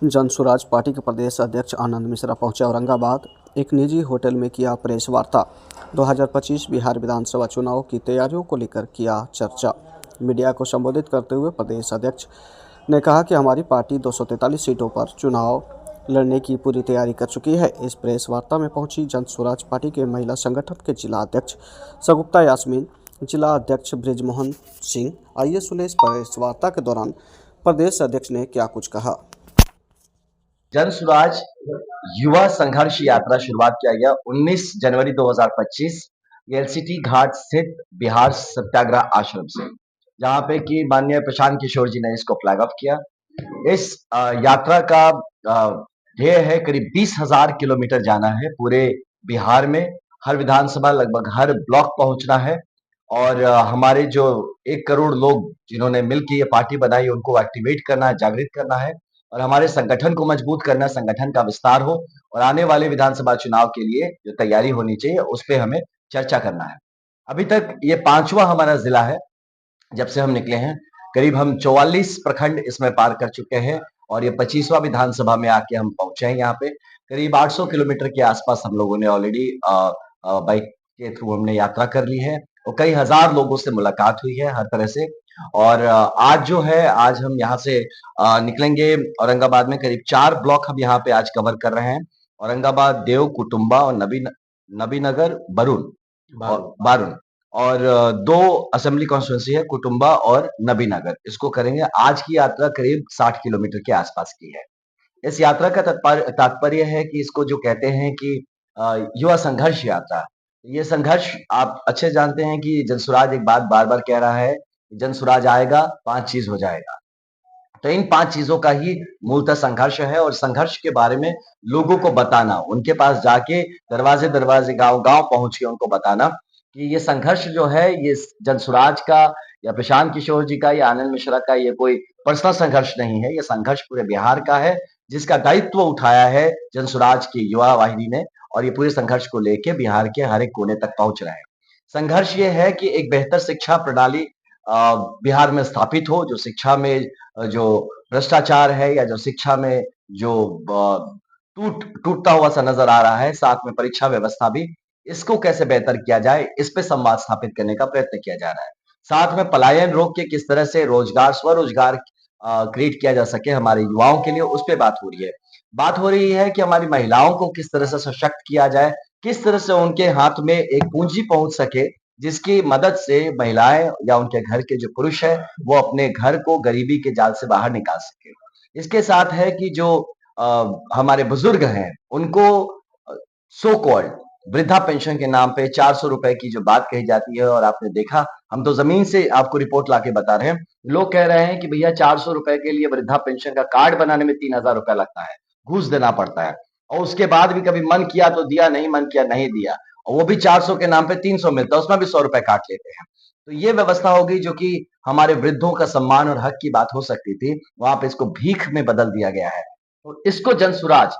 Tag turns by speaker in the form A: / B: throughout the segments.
A: जन स्वराज पार्टी के प्रदेश अध्यक्ष आनंद मिश्रा पहुंचे औरंगाबाद। एक निजी होटल में किया प्रेस वार्ता। 2025 बिहार विधानसभा चुनाव की तैयारियों को लेकर किया चर्चा। मीडिया को संबोधित करते हुए प्रदेश अध्यक्ष ने कहा कि हमारी पार्टी 243 सीटों पर चुनाव लड़ने की पूरी तैयारी कर चुकी है। इस प्रेस वार्ता में पहुंची जन स्वराज पार्टी के महिला संगठन के जिला अध्यक्ष सगुप्ता यास्मीन, जिला अध्यक्ष ब्रिजमोहन सिंह। आइए सुने इस प्रेस वार्ता के दौरान प्रदेश अध्यक्ष ने क्या कुछ कहा।
B: जन स्वराज युवा संघर्ष यात्रा शुरुआत किया गया 19 जनवरी 2025 एलसीटी घाट स्थित बिहार सत्याग्रह आश्रम से, जहां पे कि माननीय प्रशांत किशोर जी ने इसको फ्लैग ऑफ किया। इस यात्रा का ध्येय है करीब 20,000 किलोमीटर जाना है पूरे बिहार में, हर विधानसभा लगभग हर ब्लॉक पहुंचना है और हमारे जो 1 करोड़ लोग जिन्होंने मिलकर ये पार्टी बनाई उनको एक्टिवेट करना है, जागृत करना है और हमारे संगठन को मजबूत करना, संगठन का विस्तार हो और आने वाले विधानसभा चुनाव के लिए जो तैयारी होनी चाहिए उस पे हमें चर्चा करना है। अभी तक ये 5वां हमारा जिला है जब से हम निकले हैं। करीब हम 44 प्रखंड इसमें पार कर चुके हैं और ये 25वां विधानसभा में आके हम पहुंचे हैं। यहाँ पे करीब 800 किलोमीटर के आसपास हम लोगों ने ऑलरेडी बाइक के थ्रू हमने यात्रा कर ली है और कई हजार लोगों से मुलाकात हुई है हर तरह से। और आज जो है, आज हम यहाँ से निकलेंगे औरंगाबाद में। करीब 4 ब्लॉक हम यहाँ पे आज कवर कर रहे हैं। औरंगाबाद, देव, कुटुंबा और नबीनगर, बारून और 2 असेंबली कॉन्स्टिट्यूंसी है, कुटुंबा और नबीनगर। इसको करेंगे। आज की यात्रा करीब 60 किलोमीटर के आसपास की है। इस यात्रा का तात्पर्य है कि इसको जो कहते हैं कि युवा संघर्ष यात्रा। ये संघर्ष आप अच्छे जानते हैं कि जनसुराज एक बात बार बार कह रहा है, जनसुराज आएगा 5 चीज हो जाएगा। तो इन 5 चीजों का ही मूलतः संघर्ष है और संघर्ष के बारे में लोगों को बताना, उनके पास जाके दरवाजे दरवाजे, गांव गांव पहुंच के उनको बताना कि ये संघर्ष जो है, ये जनसुराज का या प्रशांत किशोर जी का या आनंद मिश्रा का ये कोई पर्सनल संघर्ष नहीं है। ये संघर्ष पूरे बिहार का है, जिसका दायित्व उठाया है जनसुराज की युवा वाहिनी ने और ये पूरे संघर्ष को लेके बिहार के हर एक कोने तक पहुंच रहे हैं। संघर्ष ये है कि एक बेहतर शिक्षा प्रणाली बिहार में स्थापित हो, जो शिक्षा में जो भ्रष्टाचार है या जो शिक्षा में जो टूटता हुआ सा नजर आ रहा है, साथ में परीक्षा व्यवस्था भी, इसको कैसे बेहतर किया जाए, इस पे संवाद स्थापित करने का प्रयत्न किया जा रहा है। साथ में पलायन रोक के किस तरह से रोजगार, स्वरोजगार क्रिएट किया जा सके हमारे युवाओं के लिए, उस पे बात हो रही है। बात हो रही है कि हमारी महिलाओं को किस तरह से सशक्त किया जाए, किस तरह से उनके हाथ में एक पूंजी पहुंच सके जिसकी मदद से महिलाएं या उनके घर के जो पुरुष है वो अपने घर को गरीबी के जाल से बाहर निकाल सके। इसके साथ है कि जो हमारे बुजुर्ग हैं उनको सो कॉल्ड वृद्धा पेंशन के नाम पे 400 रुपए की जो बात कही जाती है, और आपने देखा, हम तो जमीन से आपको रिपोर्ट लाके बता रहे हैं, लोग कह रहे हैं कि भैया 400 रुपए के लिए वृद्धा पेंशन का कार्ड बनाने में 3,000 रुपया लगता है, घूस देना पड़ता है और उसके बाद भी कभी मन किया तो दिया, नहीं मन किया नहीं दिया, और वो भी 400 के नाम पे 300 मिलता है, उसमें भी 100 रुपए काट लेते हैं। तो ये व्यवस्था होगी जो कि हमारे वृद्धों का सम्मान और हक की बात हो सकती थी, वहां पे इसको भीख में बदल दिया गया है। और इसको जनसुराज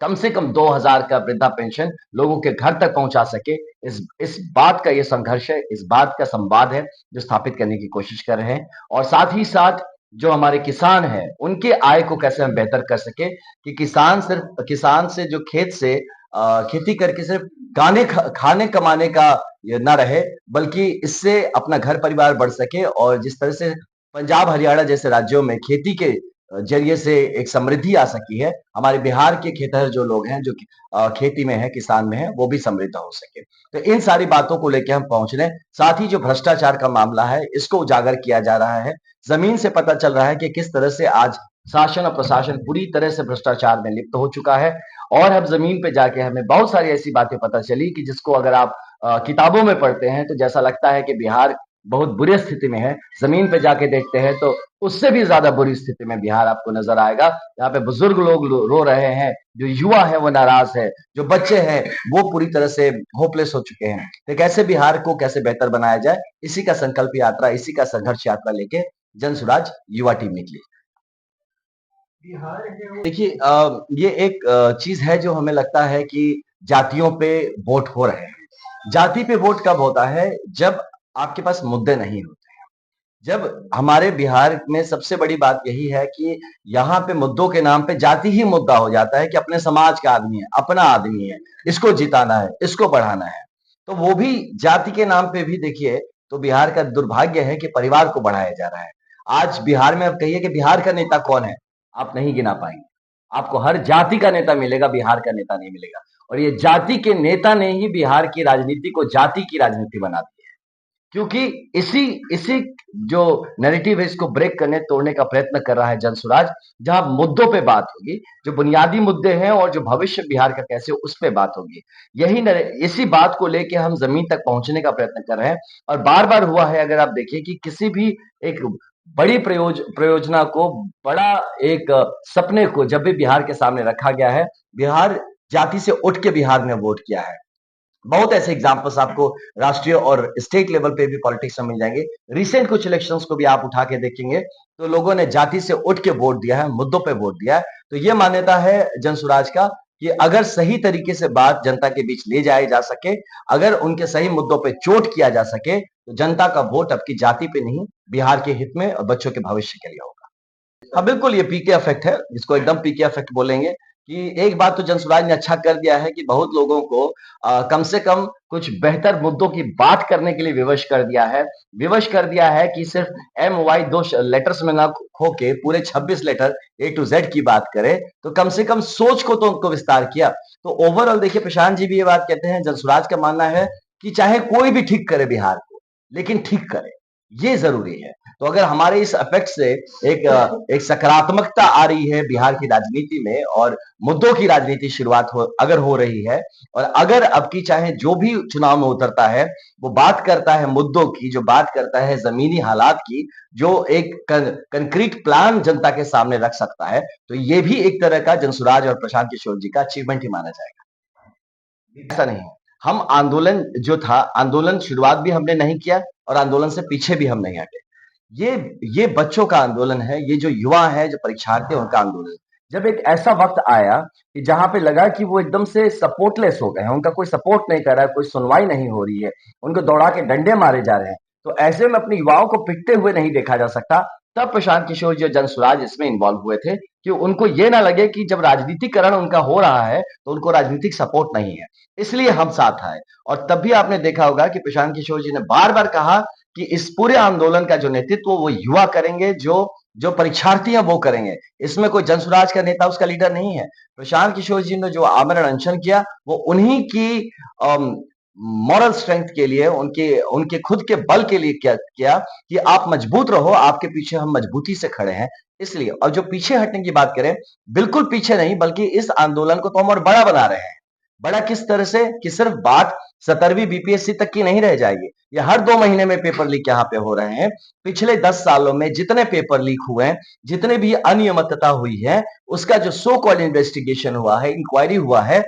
B: कम से कम 2,000 का वृद्धा पेंशन लोगों के घर तक पहुंचा सके, इस बात का ये संघर्ष है, इस बात का संवाद है जो स्थापित करने की कोशिश कर रहे हैं। और साथ ही साथ जो हमारे किसान हैं उनके आय को कैसे हम बेहतर कर सके कि किसान से जो खेत से खेती करके सिर्फ खाने कमाने का ये ना रहे, बल्कि इससे अपना घर परिवार बढ़ सके। और जिस तरह से पंजाब हरियाणा जैसे राज्यों में खेती के जरिए से एक समृद्धि आ सकी है, हमारे बिहार के खेतहर जो लोग हैं, जो खेती में है, किसान में है, वो भी समृद्ध हो सके। तो इन सारी बातों को लेके हम पहुंच रहे हैं। साथ ही जो भ्रष्टाचार का मामला है इसको उजागर किया जा रहा है। जमीन से पता चल रहा है कि किस तरह से आज शासन और प्रशासन पूरी तरह से भ्रष्टाचार में लिप्त हो चुका है। और अब जमीन पे जाके हमें बहुत सारी ऐसी बातें पता चली कि जिसको अगर आप किताबों में पढ़ते हैं तो जैसा लगता है कि बिहार बहुत बुरी स्थिति में है, जमीन पे जाके देखते हैं तो उससे भी ज्यादा बुरी स्थिति में बिहार आपको नजर आएगा। यहाँ पे बुजुर्ग लोग रो रहे हैं, जो युवा है वो नाराज है, जो बच्चे हैं वो पूरी तरह से होपलेस हो चुके हैं। तो कैसे बिहार को कैसे बेहतर बनाया जाए, इसी का संकल्प यात्रा, इसी का संघर्ष यात्रा लेके जनसुराज युवा टीम निकली। देखिए, ये एक चीज है जो हमें लगता है कि जातियों पे वोट हो रहे हैं। जाति पे वोट कब होता है? जब आपके पास मुद्दे नहीं होते हैं। जब हमारे बिहार में सबसे बड़ी बात यही है कि यहाँ पे मुद्दों के नाम पे जाति ही मुद्दा हो जाता है कि अपने समाज का आदमी है, अपना आदमी है, इसको जिताना है, इसको बढ़ाना है। तो वो भी जाति के नाम पे भी देखिए, तो बिहार का दुर्भाग्य है कि परिवार को बढ़ाया जा रहा है। आज बिहार में अब कहिए कि बिहार का नेता कौन है, आप नहीं गिना पाएंगे। आपको हर जाति का नेता मिलेगा, बिहार का नेता नहीं मिलेगा। और ये जाति के नेता ने ही बिहार की राजनीति को जाति की राजनीति बना दी है। क्योंकि इसी इसी जो नैरेटिव है, इसको ब्रेक करने तोड़ने का प्रयत्न कर रहा है जनसुराज। जहां मुद्दों पे बात होगी, जो बुनियादी मुद्दे हैं और जो भविष्य बिहार का कैसे हो, उस पे बात होगी। इसी बात को लेके हम जमीन तक पहुंचने का प्रयत्न कर रहे हैं। और बार बार हुआ है, अगर आप देखिए कि किसी भी एक बड़ी प्रयोजना को, बड़ा एक सपने को जब भी बिहार के सामने रखा गया है, बिहार जाति से उठ के बिहार ने वोट किया है। बहुत ऐसे एग्जांपल्स आपको राष्ट्रीय और स्टेट लेवल पे भी पॉलिटिक्स में मिल जाएंगे। रिसेंट कुछ इलेक्शंस को भी आप उठा के देखेंगे तो लोगों ने जाति से उठ के वोट दिया है, मुद्दों पे वोट दिया है। तो ये मान्यता है जनसुराज का कि अगर सही तरीके से बात जनता के बीच ले जाए जा सके, अगर उनके सही मुद्दों पे चोट किया जा सके, तो जनता का वोट आपकी जाति पे नहीं, बिहार के हित में और बच्चों के भविष्य के लिए होगा। हाँ बिल्कुल, ये पीके इफेक्ट है, जिसको एकदम पीके इफेक्ट बोलेंगे। कि एक बात तो जनसुराज ने अच्छा कर दिया है कि बहुत लोगों को कम से कम कुछ बेहतर मुद्दों की बात करने के लिए विवश कर दिया है। विवश कर दिया है कि सिर्फ एम वाई दो लेटर्स में ना खो के पूरे 26 लेटर ए टू जेड की बात करे, तो कम से कम सोच को तो उनको विस्तार किया। तो ओवरऑल देखिए, प्रशांत जी भी ये बात कहते हैं, जनसुराज का मानना है कि चाहे कोई भी ठीक करे बिहार को, लेकिन ठीक करे, ये जरूरी है। तो अगर हमारे इस इफेक्ट से एक सकारात्मकता आ रही है बिहार की राजनीति में, और मुद्दों की राजनीति शुरुआत अगर हो रही है, और अगर अब की चाहे जो भी चुनाव में उतरता है, वो बात करता है मुद्दों की, जो बात करता है जमीनी हालात की, जो एक कंक्रीट प्लान जनता के सामने रख सकता है, तो ये भी एक तरह का जनसुराज और प्रशांत किशोर जी का अचीवमेंट ही माना जाएगा। ऐसा नहीं है। हम आंदोलन जो था, आंदोलन शुरुआत भी हमने नहीं किया और आंदोलन से पीछे भी हम नहीं हटे। ये ये बच्चों का आंदोलन है, ये जो युवा है, जो परीक्षार्थी है, उनका आंदोलन है। जब एक ऐसा वक्त आया कि जहां पे लगा कि वो एकदम से सपोर्टलेस हो गए हैं, उनका कोई सपोर्ट नहीं कर रहा है, कोई सुनवाई नहीं हो रही है, उनको दौड़ा के डंडे मारे जा रहे हैं, तो ऐसे में अपने युवाओं को पिटते हुए नहीं देखा जा सकता। तब प्रशांत किशोर जी और जनसुराज इसमें इन्वॉल्व हुए थे कि उनको ये ना लगे कि जब राजनीतिकरण उनका हो रहा है तो उनको राजनीतिक सपोर्ट नहीं है, इसलिए हम साथ आए। और तब भी आपने देखा होगा कि प्रशांत किशोर जी ने बार बार कहा कि इस पूरे आंदोलन का जो नेतृत्व वो युवा करेंगे, जो जो परीक्षार्थी हैं वो करेंगे। इसमें कोई जनसुराज का नेता उसका लीडर नहीं है। प्रशांत किशोर जी ने जो आमरण अनशन किया, वो उन्हीं की मॉरल स्ट्रेंथ के लिए, उनके उनके खुद के बल के लिए क्या किया कि आप मजबूत रहो, आपके पीछे हम मजबूती से खड़े हैं, इसलिए। और जो पीछे हटने की बात करें, बिल्कुल पीछे नहीं, बल्कि इस आंदोलन को तो हम और बड़ा बना रहे हैं। बड़ा किस तरह से कि सिर्फ बात 17वीं बीपीएससी तक की नहीं रह जाएगी। ये हर 2 महीने में पेपर लीक यहाँ पे हो रहे हैं। पिछले 10 सालों में जितने पेपर लीक हुए हैं, जितने भी अनियमितता हुई है, उसका जो सो कॉल्ड इन्वेस्टिगेशन हुआ है, इंक्वायरी हुआ है,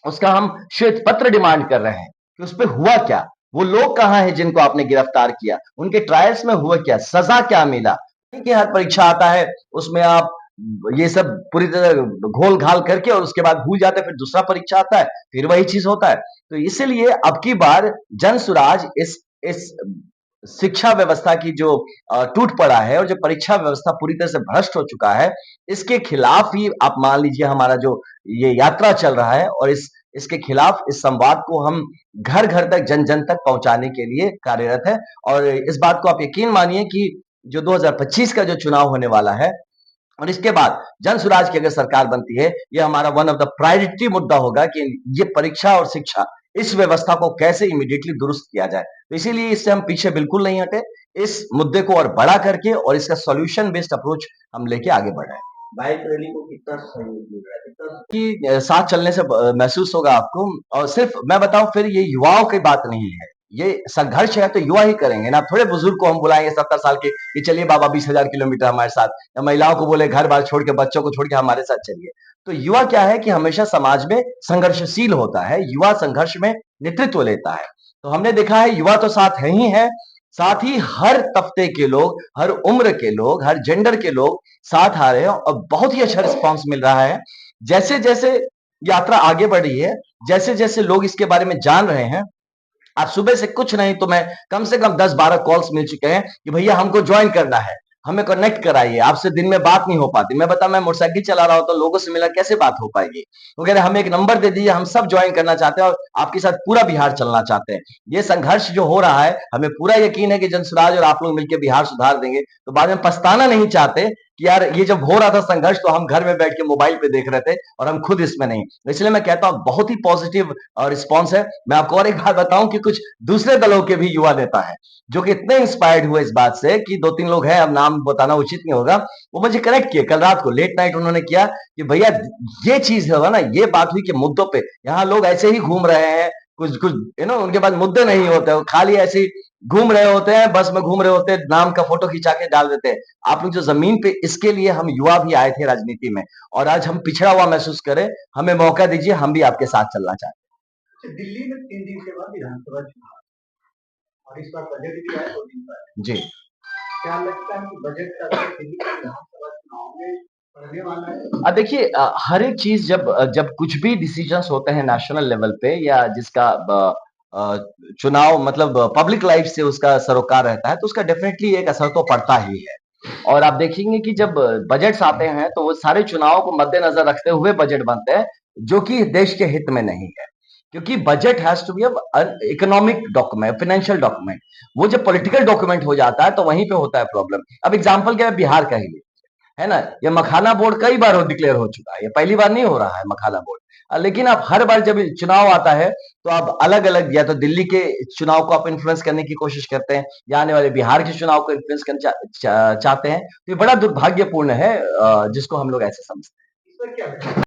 B: उसका हम श्वेत पत्र डिमांड कर रहे हैं कि उस पे हुआ क्या, वो लोग कहां हैं जिनको आपने गिरफ्तार किया, उनके ट्रायल्स में हुआ क्या, सजा क्या मिला। कि हर परीक्षा आता है, उसमें आप ये सब पूरी तरह घोल घाल करके और उसके बाद भूल जाते हैं, फिर दूसरा परीक्षा आता है, फिर वही चीज होता है। तो इसीलिए अब की बार जनसुराज इस शिक्षा व्यवस्था की जो टूट पड़ा है, और जो परीक्षा व्यवस्था पूरी तरह से भ्रष्ट हो चुका है, इसके खिलाफ ही आप मान लीजिए हमारा जो ये यात्रा चल रहा है, और इसके खिलाफ इस संवाद को हम घर घर तक, जन जन तक पहुंचाने के लिए कार्यरत है। और इस बात को आप यकीन मानिए कि जो 2025 का जो चुनाव होने वाला है, और इसके बाद जनसुराज की अगर सरकार बनती है, ये हमारा वन ऑफ द प्रायोरिटी मुद्दा होगा कि ये परीक्षा और शिक्षा, इस व्यवस्था को कैसे इमीडिएटली दुरुस्त किया जाए। तो इसीलिए इससे हम पीछे बिल्कुल नहीं हटे, इस मुद्दे को और बड़ा करके और इसका सॉल्यूशन बेस्ड अप्रोच हम लेके आगे बढ़ रहे हैं। बाइक रैली को कितना सहयोग मिल रहा है, कितना कि साथ चलने से महसूस होगा आपको। और सिर्फ मैं बताऊं, फिर ये युवाओं की बात नहीं है, ये संघर्ष है तो युवा ही करेंगे ना। थोड़े बुजुर्ग को हम बुलाएंगे 70 साल के कि चलिए बाबा 20,000 किलोमीटर हमारे साथ, या महिलाओं को बोले घर बार छोड़ के, बच्चों को छोड़ के हमारे साथ चलिए। तो युवा क्या है कि हमेशा समाज में संघर्षशील होता है, युवा संघर्ष में नेतृत्व लेता है। तो हमने देखा है युवा तो साथ है ही है, साथ ही हर तबके के लोग, हर उम्र के लोग, हर जेंडर के लोग साथ आ रहे हैं, और बहुत ही अच्छा रिस्पॉन्स मिल रहा है। जैसे जैसे यात्रा आगे बढ़ रही है, जैसे जैसे लोग इसके बारे में जान रहे हैं, आज सुबह से कुछ नहीं तो मैं कम से कम 10-12 कॉल्स मिल चुके हैं कि भैया हमको ज्वाइन करना है, हमें कनेक्ट कराइए, आपसे दिन में बात नहीं हो पाती। मैं बता मैं मोटरसाइकिल चला रहा हूँ तो लोगों से मिला कैसे बात हो पाएगी? वो कह रहे हमें एक नंबर दे दीजिए, हम सब ज्वाइन करना चाहते हैं और आपके साथ पूरा बिहार चलना चाहते हैं। ये संघर्ष जो हो रहा है, हमें पूरा यकीन है कि जनसुराज और आप लोग मिलकर बिहार सुधार देंगे, तो बाद में पछताना नहीं चाहते कि यार ये जब हो रहा था संघर्ष तो हम घर में बैठ के मोबाइल पे देख रहे थे और हम खुद इसमें नहीं। इसलिए मैं कहता हूँ बहुत ही पॉजिटिव रिस्पॉन्स है। मैं आपको और एक बात बताऊं कि कुछ दूसरे दलों के भी युवा नेता हैं जो कि इतने इंस्पायर्ड हुए इस बात से कि 2-3 लोग हैं, अब नाम बताना उचित नहीं होगा, वो मुझे कनेक्ट किए कल रात को लेट नाइट उन्होंने किया कि भैया ये चीज होगा ना, ये बात हुई कि मुद्दों पे यहाँ लोग ऐसे ही घूम रहे हैं, कुछ कुछ उनके पास मुद्दे नहीं होते, वो खाली ऐसे ही घूम रहे होते हैं, बस में घूम रहे होते हैं, नाम का फोटो खिंचा के डाल देते हैं। आप लोग जो जमीन पे, इसके लिए हम युवा भी आए थे राजनीति में और आज हम पिछड़ा हुआ महसूस करें, हमें मौका दीजिए, हम भी आपके साथ चलना चाहते हैं। अच्छा, दिल्ली में 3 दिन के बाद विधानसभा चुनाव और इस बार बजट भी है 2 दिन बाद। जी, क्या लगता है कि बजट का असर दिल्ली के विधानसभा चुनाव में पड़ने वाला है? देखिए हर एक चीज जब जब कुछ भी डिसीजंस होते हैं नेशनल लेवल पे या जिसका अ, चुनाव मतलब पब्लिक लाइफ से उसका सरोकार रहता है तो उसका डेफिनेटली एक असर तो पड़ता ही है। और आप देखेंगे कि जब बजट्स आते हैं तो वो सारे चुनाव को मद्देनजर रखते हुए बजट बनते हैं जो कि देश के हित में नहीं है, क्योंकि budget has to be economic document, financial document. वो जब पॉलिटिकल डॉक्यूमेंट हो जाता है तो वहीं पे होता है प्रॉब्लम। अब एग्जांपल क्या है, बिहार का ही है ना, ये मखाना बोर्ड कई बार डिक्लेयर हो चुका है, ये पहली बार नहीं हो रहा है मखाना बोर्ड। लेकिन आप हर बार जब चुनाव आता है तो आप अलग अलग, या तो दिल्ली के चुनाव को आप इन्फ्लुएंस करने की कोशिश करते हैं या आने वाले बिहार के चुनाव को इन्फ्लुएंस करना चाहते हैं, तो ये बड़ा दुर्भाग्यपूर्ण है जिसको हम लोग ऐसे समझते हैं।